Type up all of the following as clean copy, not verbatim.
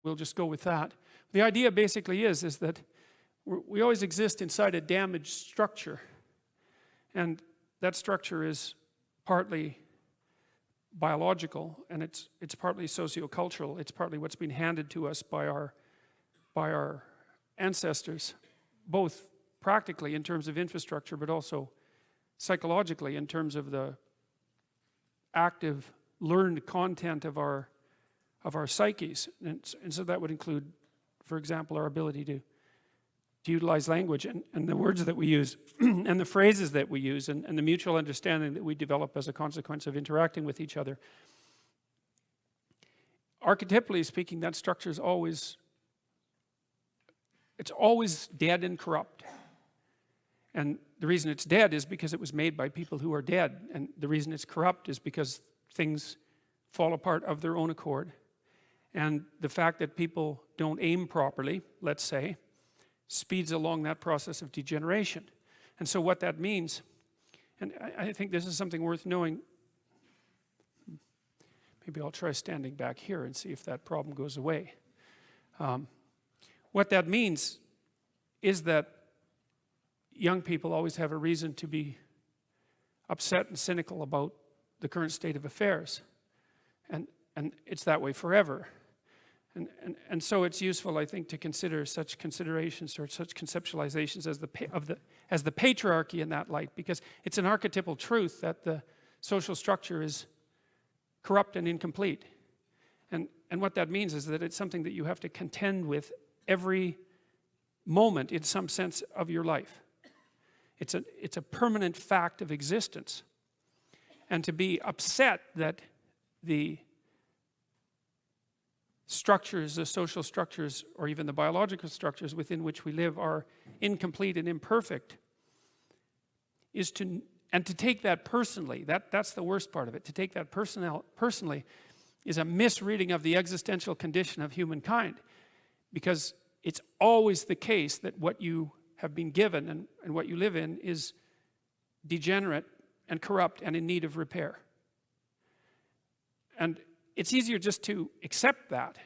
we'll just go with that. The idea basically is that we always exist inside a damaged structure. And that structure is partly biological, and it's partly sociocultural. It's partly what's been handed to us by our ancestors, both practically in terms of infrastructure, but also psychologically in terms of the active learned content of our psyches. And so that would include, for example, our ability to utilize language and the words that we use and the phrases that we use and the mutual understanding that we develop as a consequence of interacting with each other. Archetypally speaking, that structure is always dead and corrupt. And the reason it's dead is because it was made by people who are dead. And the reason it's corrupt is because things fall apart of their own accord. And the fact that people don't aim properly, let's say, speeds along that process of degeneration. And so what that means, and I think this is something worth knowing. Maybe I'll try standing back here and see if that problem goes away. What that means is that young people always have a reason to be upset and cynical about the current state of affairs. And it's that way forever. And so it's useful, I think, to consider such considerations or such conceptualizations as the patriarchy in that light, because it's an archetypal truth that the social structure is corrupt and incomplete. And what that means is that it's something that you have to contend with every moment in some sense of your life. It's a permanent fact of existence. And to be upset that the structures, the social structures, or even the biological structures within which we live are incomplete and imperfect, to take that personally, that's the worst part of it. To take that personally is a misreading of the existential condition of humankind, because it's always the case that what you have been given and what you live in is degenerate and corrupt and in need of repair. And it's easier just to accept that,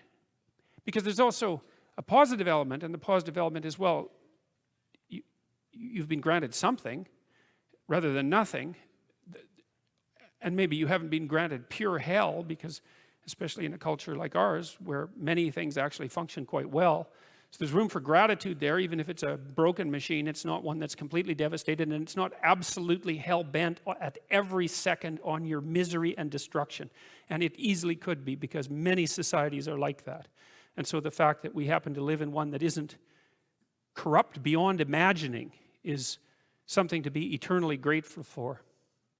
because there's also a positive element, and the positive element is, well, you've been granted something rather than nothing, and maybe you haven't been granted pure hell, because especially in a culture like ours where many things actually function quite well, so there's room for gratitude there. Even if it's a broken machine, it's not one that's completely devastated, and it's not absolutely hell-bent at every second on your misery and destruction. And it easily could be, because many societies are like that. And so the fact that we happen to live in one that isn't corrupt beyond imagining is something to be eternally grateful for.